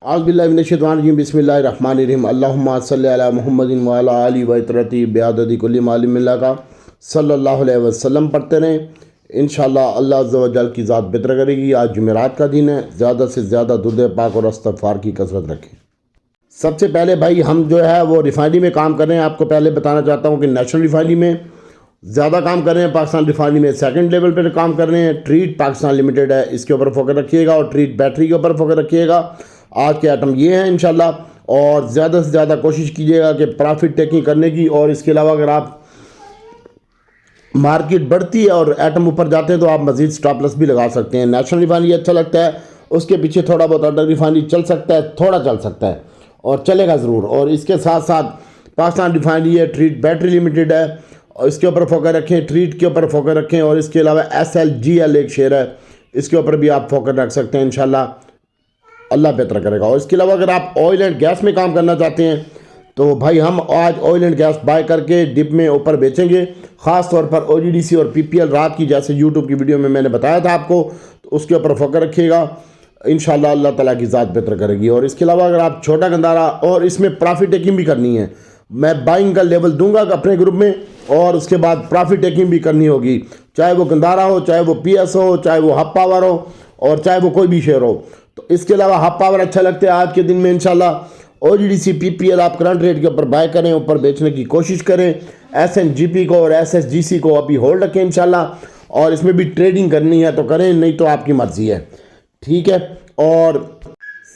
आज़बिल्लाहिमिनश्शैतानिर्रजीम बिस्मिल्लाहिर्रहमानिर्रहीम अल्लाहुम्मा सल्लि अला मुहम्मदिन व अला आलि व इतरती बिआददी कुल्ली मालिम मिल्ला का सल्लल्लाहु अलैहि वसल्लम पढ़ते रहें। इंशाअल्लाह अल्लाह अज़्ज़ा व जल की ज़ात बेहतर करेगी। आज जुमेरात का दिन है, ज़्यादा से ज़्यादा दुध पाक और इस्तिग़फ़ार की कसरत रखें। सबसे पहले भाई हम जो है वो रिफाइनरी में काम कर रहे हैं। आपको पहले बताना चाहता हूँ कि नेशनल रिफाइनरी में ज़्यादा काम कर रहे हैं, पाकिस्तान रिफाइनरी में सेकंड लेवल पर काम कर रहे हैं। ट्रीट पाकिस्तान लिमिटेड है, इसके ऊपर फोकस रखिएगा और ट्रीट बैटरी के ऊपर फोकस रखिएगा। आज के आइटम ये हैं इंशाल्लाह। और ज़्यादा से ज़्यादा कोशिश कीजिएगा कि प्रॉफिट टेकिंग करने की। और इसके अलावा अगर आप मार्केट बढ़ती है और आइटम ऊपर जाते हैं तो आप मज़ीद स्टॉप लॉस भी लगा सकते हैं। नेशनल रिफाइनरी अच्छा लगता है, उसके पीछे थोड़ा बहुत अदर रिफाइनरी चल सकता है, थोड़ा चल सकता है और चलेगा ज़रूर। और इसके साथ साथ पाकिस्तान रिफाइनरी है, ट्रीट बैटरी लिमिटेड है, और इसके ऊपर फोकस रखें, ट्रीट के ऊपर फोकस रखें। और इसके अलावा SLGL एक शेयर है, इसके ऊपर भी आप फोकस रख सकते हैं। इंशाल्लाह अल्लाह बेहतर करेगा। और इसके अलावा अगर आप ऑयल एंड गैस में काम करना चाहते हैं तो भाई हम आज ऑयल एंड गैस बाय करके डिप में ऊपर बेचेंगे। ख़ास तौर पर OGDC और PPL रात की, जैसे यूट्यूब की वीडियो में मैंने बताया था आपको, तो उसके ऊपर फोकस रखिएगा। इंशाल्लाह अल्लाह ताला की ज़ात बेहतर करेगी। और इसके अलावा अगर आप छोटा गंदारा, और इसमें प्रॉफिट टेकिंग भी करनी है, मैं बाइंग का लेवल दूंगा अपने ग्रुप में और उसके बाद प्रॉफिट टेकिंग भी करनी होगी, चाहे वो गंदारा हो, चाहे वो PS हो, चाहे वो हब पावर हो, और चाहे वो कोई भी शेयर हो। तो इसके अलावा हब पावर अच्छा लगता है आज के दिन में इंशाल्लाह। OGDC PPL आप करंट रेट के ऊपर बाय करें, ऊपर बेचने की कोशिश करें। SNGP को और SSGC को अभी होल्ड रखें इंशाल्लाह। और इसमें भी ट्रेडिंग करनी है तो करें, नहीं तो आपकी मर्ज़ी है, ठीक है। और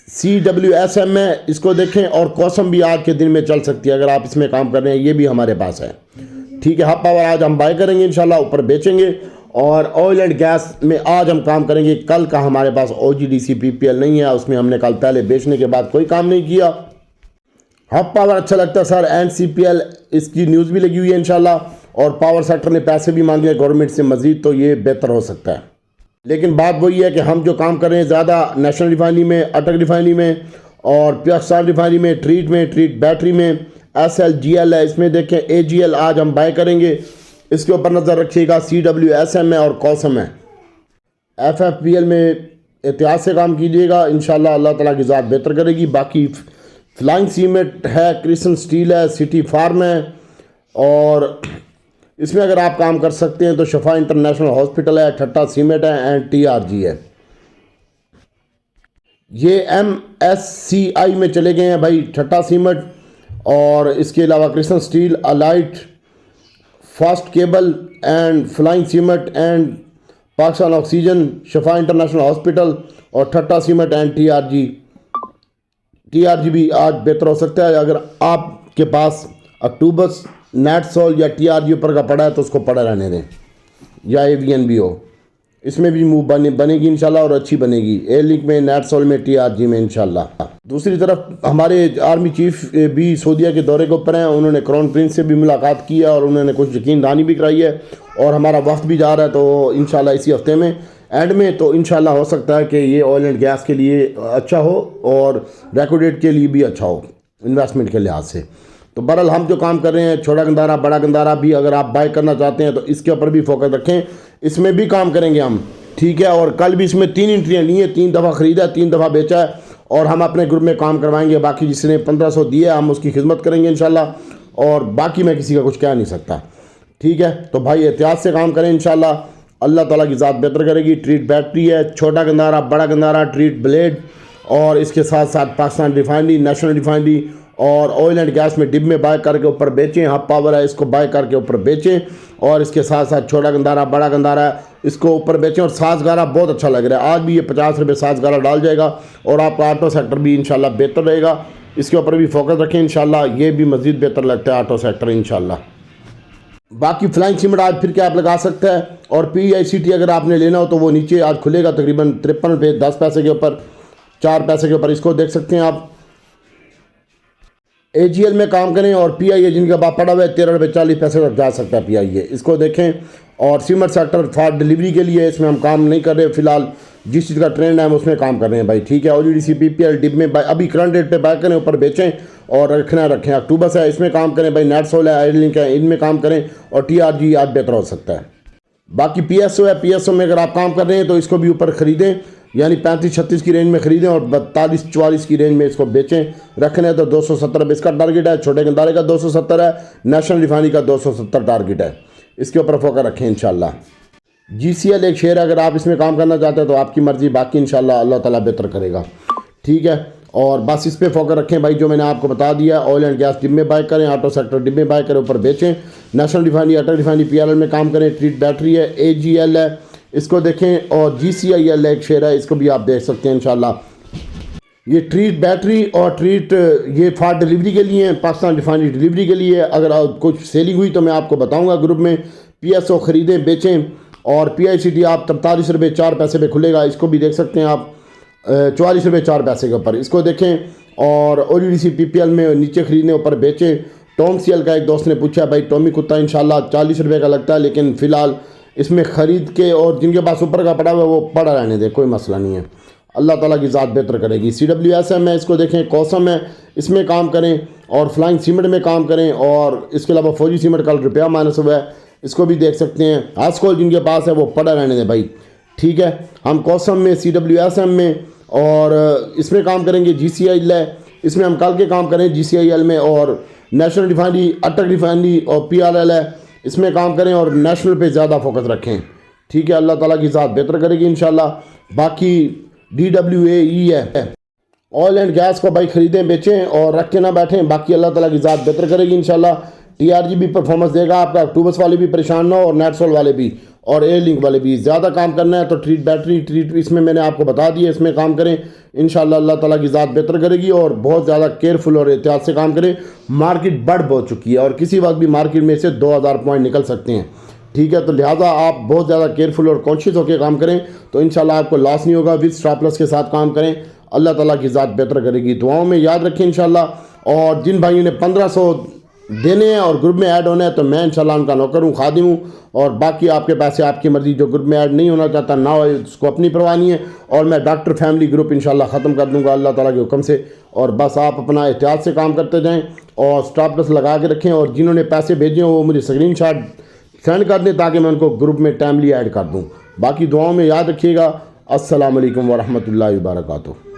CWSM है, इसको देखें। और कॉसम भी आज के दिन में चल सकती है अगर आप इसमें काम कर रहे हैं, ये भी हमारे पास है, ठीक है। हब पावर आज हम बाय करेंगे इंशाल्लाह, ऊपर बेचेंगे। और ऑयल एंड गैस में आज हम काम करेंगे। कल का हमारे पास OGDC PPL नहीं है, उसमें हमने कल पहले बेचने के बाद कोई काम नहीं किया। हब पावर अच्छा लगता है सर, NCPL इसकी न्यूज़ भी लगी हुई है इंशाल्लाह। और पावर सेक्टर ने पैसे भी मांगे गवर्नमेंट से मज़ीद, तो ये बेहतर हो सकता है। लेकिन बात वही है कि हम जो काम कर रहे हैं ज़्यादा नेशनल रिफाइनरी में, अटक रिफाइनरी में, और पाकिस्तान रिफाइनरी में, ट्रीट बैटरी में, SLGL है, इसमें देखें। AGL आज हम बाय करेंगे, इसके ऊपर नज़र रखिएगा। CWSM है और कॉसम है। FFPL में एहतियात से काम कीजिएगा, इंशाल्लाह अल्लाह ताला की ज़ात बेहतर करेगी। बाकी फ्लाइंग सीमेंट है, क्रिस्टल स्टील है, सिटी फार्म है। और इसमें अगर आप काम कर सकते हैं तो शफा इंटरनेशनल हॉस्पिटल है, ठट्टा सीमेंट है एंड TRG है। ये MSCI में चले गए हैं भाई, ठट्टा सीमेंट। और इसके अलावा क्रिस्टल स्टील, अलाइट, fast cable and flying cement and Pakistan oxygen, Shifa international hospital और ठट्टा सीमेंट एंड TRG भी आज बेहतर हो सकता है। अगर आपके पास अक्टूबस, नेटसोल या TRG ऊपर का पड़ा है तो उसको पड़ा रहने दें, या AVNB हो, इसमें भी मूव बनेगी इंशाल्लाह और अच्छी बनेगी। एयर लिंक में, नेटसोल में, TRG में इंशाल्लाह। दूसरी तरफ हमारे आर्मी चीफ भी सऊदीया के दौरे के ऊपर हैं, उन्होंने क्राउन प्रिंस से भी मुलाकात की है और उन्होंने कुछ यकीन दहानी भी कराई है। और हमारा वक्त भी जा रहा है, तो इंशाल्लाह इसी हफ्ते में एंड में, तो इंशाल्लाह हो सकता है कि ये ऑयल एंड गैस के लिए अच्छा हो और रेकोडेट के लिए भी अच्छा हो इन्वेस्टमेंट के लिहाज से। तो बहरहाल हम जो काम कर रहे हैं, छोटा गंदारा, बड़ा गंदारा भी अगर आप बाय करना चाहते हैं तो इसके ऊपर भी फोकस रखें, इसमें भी काम करेंगे हम, ठीक है। और कल भी इसमें 3 एंट्रियाँ ली हैं, 3 दफ़ा ख़रीदा है, 3 दफ़ा बेचा है। और हम अपने ग्रुप में काम करवाएंगे, बाकी जिसने 1500 दिया हम उसकी खिदमत करेंगे इंशाल्लाह। और बाकी मैं किसी का कुछ कह नहीं सकता, ठीक है। तो भाई एहतियात से काम करें इंशाल्लाह, अल्लाह ताला की ज़ात बेहतर करेगी। ट्रीट बैटरी है, छोटा गंदारा, बड़ा गंदारा, ट्रीट ब्लेड, और इसके साथ साथ पाकिस्तान रिफाइनरी, नेशनल रिफाइनरी और ऑयल एंड गैस में डिब में बाय करके ऊपर बेचें। हब पावर है, इसको बाय करके ऊपर बेचें। और इसके साथ साथ छोटा गंदारा, बड़ा गंदारा है, इसको ऊपर बेचें। और साजगारा बहुत अच्छा लग रहा है, आज भी ये 50 रुपये साजगारा डाल जाएगा और आपका ऑटो सेक्टर भी इंशाल्लाह बेहतर रहेगा। इसके ऊपर भी फोकस रखें इंशाल्लाह, ये भी मज़ीद बेहतर लगता है ऑटो सेक्टर इंशाल्लाह। बाकी फ्लाइंग सीमेंट आज फिर क्या आप लगा सकता है। और PICT अगर आपने लेना हो तो वो नीचे आज खुलेगा तकरीबन 53 रुपये 10 पैसे के ऊपर, 4 पैसे के ऊपर, इसको देख सकते हैं आप। AGL में काम करें और PIA जिनका बाप पड़ा हुआ है 13 रुपये 40 पैसे तक जा सकता है PIA, इसको देखें। और सीमेंट सेक्टर फॉर डिलीवरी के लिए इसमें हम काम नहीं कर रहे फिलहाल, जिस चीज़ का ट्रेंड है हम उसमें काम कर रहे हैं भाई, ठीक है। OGDC PPL डिब में अभी करंट रेट पे बाय करें, ऊपर बेचें और रखें। अक्टूबस है, इसमें काम करें भाई। नेटसोल है, एयर लिंक है, इनमें काम करें। और TRG आज बेहतर हो सकता है। बाकी PSO है, PSO में अगर आप काम कर रहे हैं तो इसको भी ऊपर ख़रीदें। यानी 35-36 की रेंज में ख़रीदें और 42-44 की रेंज में इसको बेचें। रखने हैं तो 270 रुपये इसका टारगेट है, छोटे गंदारे का 270 है, नेशनल रिफाइनरी का 270 टारगेट है। इसके ऊपर फोकस रखें इंशाल्लाह। GCL एक शेयर है, अगर आप इसमें काम करना चाहते हैं तो आपकी मर्ज़ी, बाकी इंशाल्लाह अल्लाह ताला बेहतर करेगा। ठीक है, और बस इस पे फोकस रखें भाई, जो मैंने आपको बता दिया। ऑयल एंड गैस डिप में बाय करें, ऑटो सेक्टर डिप में बाय करें, ऊपर बेचें। नेशनल रिफाइनरी, अटल रिफाइनरी, PRL में काम करें। ट्रीट बैटरी है, AGL है, इसको देखें। और GCIL एक शेयर है, इसको भी आप देख सकते हैं इंशाल्लाह। ये ट्रीट बैटरी और ट्रीट ये फास्ट डिलीवरी के लिए, पाकिस्तान रिफाइनरी डिलीवरी के लिए। अगर कुछ सेलिंग हुई तो मैं आपको बताऊँगा ग्रुप में। PSO ख़रीदें, बेचें। और PICT आप 43 रुपये 4 पैसे पे खुलेगा, इसको भी देख सकते हैं आप, 44 रुपये 4 पैसे के ऊपर, इसको देखें। और OGDC PPL में नीचे ख़रीदने, ऊपर बेचें। टॉम CL का एक दोस्त ने पूछा भाई टॉमी कुत्ता इंशाल्लाह 40 रुपये का लगता है, लेकिन फ़िलहाल इसमें ख़रीद के, और जिनके पास ऊपर का पड़ा हुआ है वो पड़ा रहने दे, कोई मसला नहीं है, अल्लाह ताला की ज़ात बेहतर करेगी। CWSM है, इसको देखें। कौसम है, इसमें काम करें। और फ्लाइंग सीमेंट में काम करें। और इसके अलावा फौजी सीमेंट कल रुपया माइनस हुआ है, इसको भी देख सकते हैं। आजकल जिनके पास है वो पड़ा रहने दें भाई। ठीक है, हम कौसम में, CWSM में और इसमें काम करेंगे। GCIL है, इसमें हम कल के काम करें GCIL में। और नेशनल रिफाइनरी, अटक रिफाइनरी और PRL है, इसमें काम करें और नेशनल पे ज़्यादा फोकस रखें। ठीक है, अल्लाह ताला की ज़ात बेहतर करेगी इंशाल्लाह। बाकी DWAE है, ऑयल एंड गैस को भाई ख़रीदें, बेचें और रख के ना बैठें, बाकी अल्लाह ताला की ज़ात बेहतर करेगी इंशाल्लाह। TRG भी परफॉर्मेंस देगा आपका, अक्टूबस वाले भी परेशान ना हो, और नेटसोल वाले भी, और एयरलिंक वाले भी। ज़्यादा काम करना है तो ट्रीट बैटरी, ट्रीट इसमें मैंने आपको बता दिया, इसमें काम करें इंशाल्लाह, अल्लाह ताला की ज़ात बेहतर करेगी। और बहुत ज़्यादा केयरफुल और एहतियात से काम करें। मार्केट बढ़ बहुत चुकी है और किसी वक्त भी मार्केट में से 2000 पॉइंट निकल सकते हैं। ठीक है, तो लिहाजा आप बहुत ज़्यादा केयरफुल और कॉन्शियस होकर काम करें तो इंशाल्लाह आपको लॉस नहीं होगा। विद स्टॉप लॉस के साथ काम करें, अल्लाह ताला की ज़ात बेहतर करेगी। दुआओं में याद रखें इंशाल्लाह। और जिन भाइयों ने 1500 देने हैं और ग्रुप में ऐड होना है तो मैं इंशाल्लाह उनका नौकर हूँ, खादिम हूँ। और बाकी आपके पैसे आपकी मर्ज़ी, जो ग्रुप में ऐड नहीं होना चाहता ना हो, उसको अपनी परवाह नहीं है। और मैं डॉक्टर फैमिली ग्रुप इंशाल्लाह ख़त्म कर दूँगा अल्लाह ताला के हुक्म से। और बस आप अपना एहतियात से काम करते जाएँ और स्टॉप लॉस लगा के रखें। और जिन्होंने पैसे भेजे हो वो मुझे स्क्रीनशॉट सेंड कर दें ताकि मैं उनको ग्रुप में टाइमली ऐड कर दूँ। बाकी दुआओं में याद रखिएगा। अस्सलाम वालेकुम व रहमतुल्लाहि व बरकातुहू।